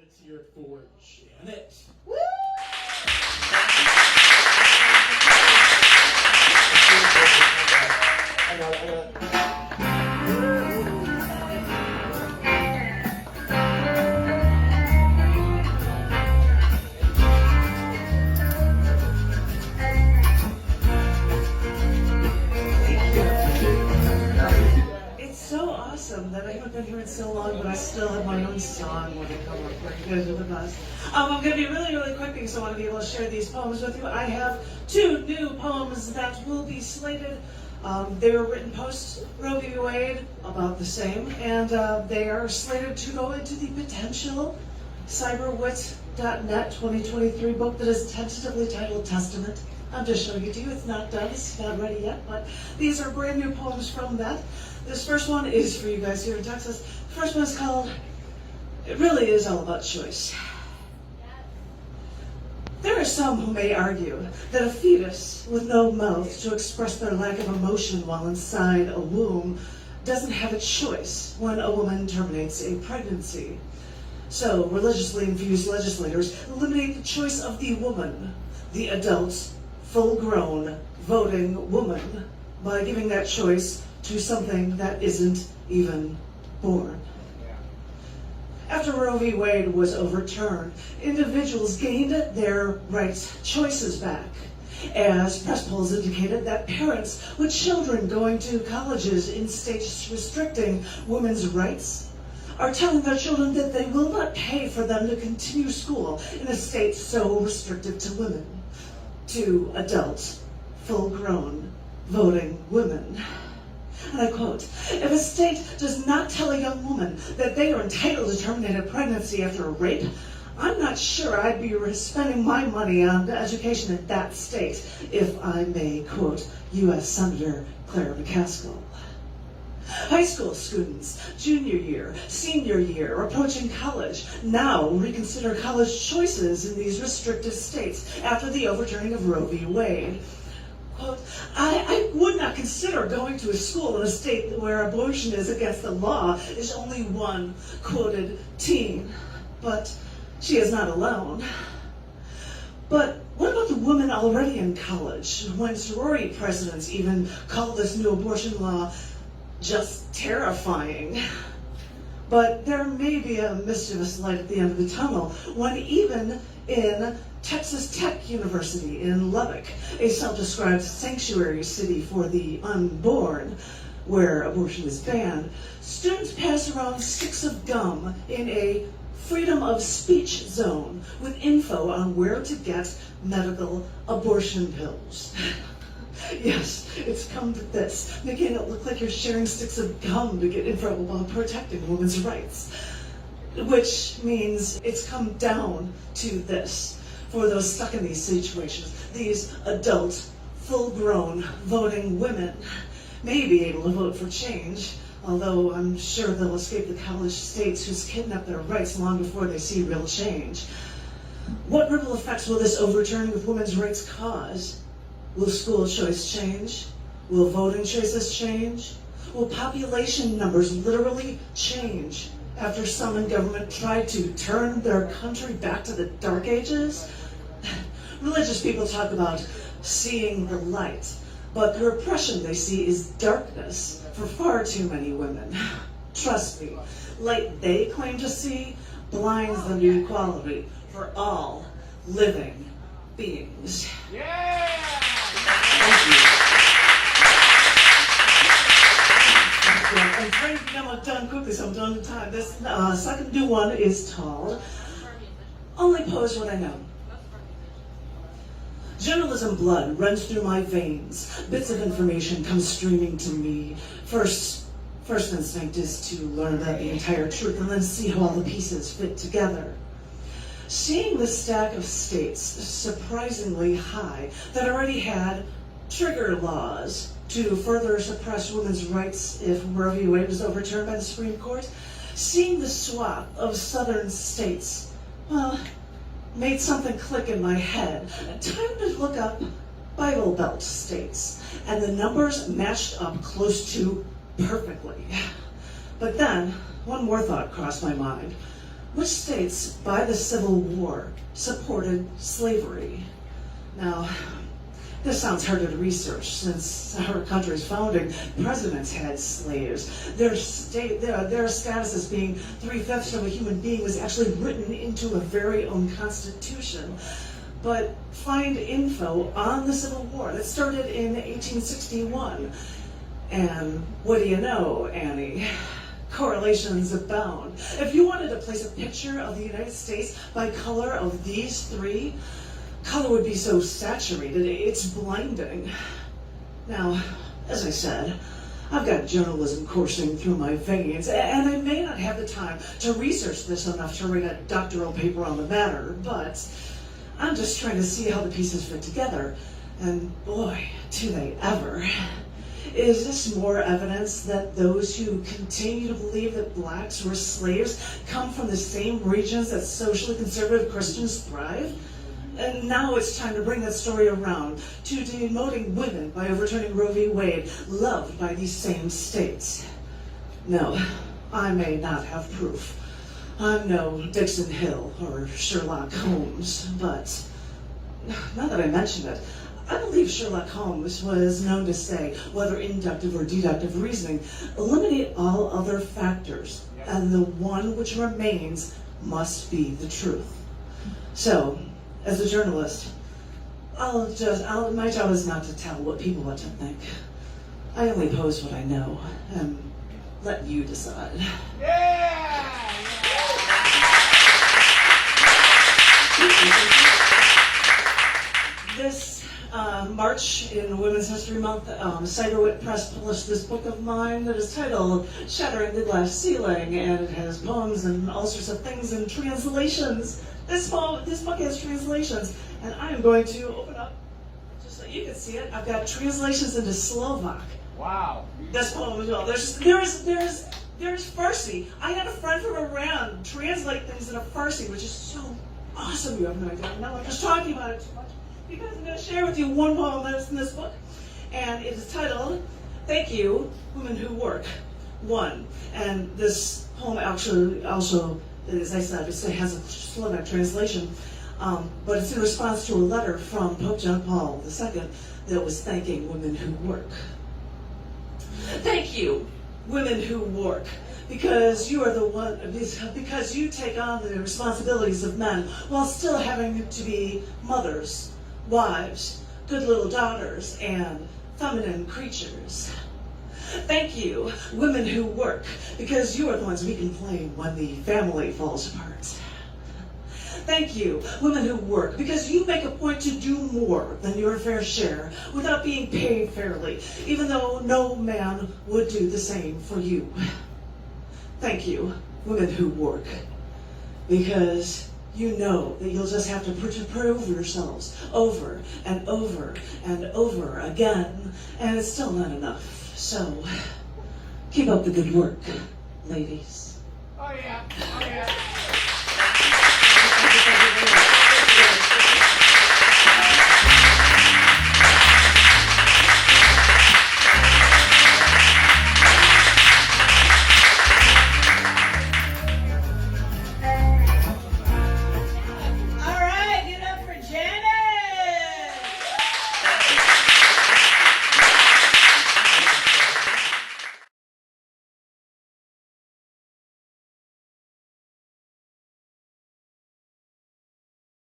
Let's hear it for Janet. Woo! It's so awesome that I haven't been here in so long, but I still have my own song when I come up. We're good with us. I'm going to be really quick because I want to be able to share these poems with you. I have 2 new poems that will be slated. They were written post-Roe v. Wade, about the same, and they are slated to go into the potential cyberwit.net 2023 book that is tentatively titled Testament. I'm just showing it to you. It's not done. It's not ready yet, but these are brand new poems from that. This first one is for you guys here in Texas. The first one is called, it really is all about choice. There are some who may argue that a fetus with no mouth to express their lack of emotion while inside a womb doesn't have a choice when a woman terminates a pregnancy. So, religiously infused legislators eliminate the choice of the woman, the adult, full-grown, voting woman, by giving that choice to something that isn't even born. After Roe v. Wade was overturned, individuals gained their rights choices back. As press polls indicated that parents with children going to colleges in states restricting women's rights are telling their children that they will not pay for them to continue school in a state so restrictive to women, to adult, full-grown, voting women. And I quote, "If a state does not tell a young woman that they are entitled to terminate a pregnancy after a rape, I'm not sure I'd be spending my money on education in that state, if I may quote U.S. Senator Claire McCaskill." High school students, junior year, senior year, approaching college, now reconsider college choices in these restrictive states after the overturning of Roe v. Wade. Quote, I would not consider going to a school in a state where abortion is against the law, is only one quoted teen. But she is not alone. But what about the women already in college, when sorority presidents even call this new abortion law just terrifying? But there may be a mischievous light at the end of the tunnel when even in Texas Tech University in Lubbock, a self-described sanctuary city for the unborn, where abortion is banned, students pass around sticks of gum in a freedom of speech zone with info on where to get medical abortion pills. Yes, it's come to this, making it look like you're sharing sticks of gum to get info about protecting women's rights. Which means it's come down to this. For those stuck in these situations, these adult, full-grown voting women may be able to vote for change, although I'm sure they'll escape the college states who's kidnapped their rights long before they see real change. What ripple effects will this overturning of women's rights cause? Will school choice change? Will voting choices change? Will population numbers literally change after some in government tried to turn their country back to the Dark Ages? Religious people talk about seeing the light, but the repression they see is darkness for far too many women. Trust me, light they claim to see blinds them to equality for all living beings. Yeah! I'm trying to get them done quickly, so I'm done in time. This second new one is called Only Pose What I Know. Journalism blood runs through my veins. Bits of information come streaming to me. First instinct is to learn the entire truth and then see how all the pieces fit together. Seeing the stack of states surprisingly high that already had trigger laws to further suppress women's rights if Roe v. Wade was overturned by the Supreme Court, seeing the swath of southern states, well, made something click in my head. Time to look up Bible Belt states, and the numbers matched up close to perfectly. But then, one more thought crossed my mind. Which states by the Civil War supported slavery? Now, this sounds harder to research since our country's founding presidents had slaves. Their status as being 3/5 of a human being was actually written into a very own constitution. But find info on the Civil War that started in 1861. And what do you know, Annie? Correlations abound. If you wanted to place a picture of the United States by color of these three, color would be so saturated, it's blinding. Now, as I said, I've got journalism coursing through my veins, and I may not have the time to research this enough to write a doctoral paper on the matter, but I'm just trying to see how the pieces fit together. And boy, do they ever. Is this more evidence that those who continue to believe that blacks were slaves come from the same regions that socially conservative Christians thrive? And now it's time to bring that story around to demoting women by overturning Roe v. Wade, loved by these same states. No, I may not have proof. I'm no Dixon Hill or Sherlock Holmes, but now that I mention it, I believe Sherlock Holmes was known to say, whether inductive or deductive reasoning, eliminate all other factors, and the one which remains must be the truth. So, as a journalist, my job is not to tell what people want to think. I only pose what I know, and let you decide. This March in Women's History Month, Ciderwit Press published this book of mine that is titled Shattering the Glass Ceiling, and it has poems and all sorts of things and translations. This book has translations, and I am going to open up, just so you can see it. I've got translations into Slovak. Wow. This poem as well. There's Farsi. I had a friend from Iran translate things into Farsi, which is so awesome. You have no idea. Now I'm just talking about it too much, because I'm going to share with you one poem that's in this book, and it is titled, Thank You, Women Who Work, 1. And this poem actually also, as I said, it has a Slovak translation, but it's in response to a letter from Pope John Paul II that was thanking women who work. Thank you, women who work, because you are the one, because you take on the responsibilities of men while still having to be mothers, wives, good little daughters, and feminine creatures. Thank you, women who work, because you are the ones we can blame when the family falls apart. Thank you, women who work, because you make a point to do more than your fair share without being paid fairly, even though no man would do the same for you. Thank you, women who work, because you know that you'll just have to prove yourselves over and over and over again, and it's still not enough. So, keep up the good work, ladies. Oh yeah, oh yeah.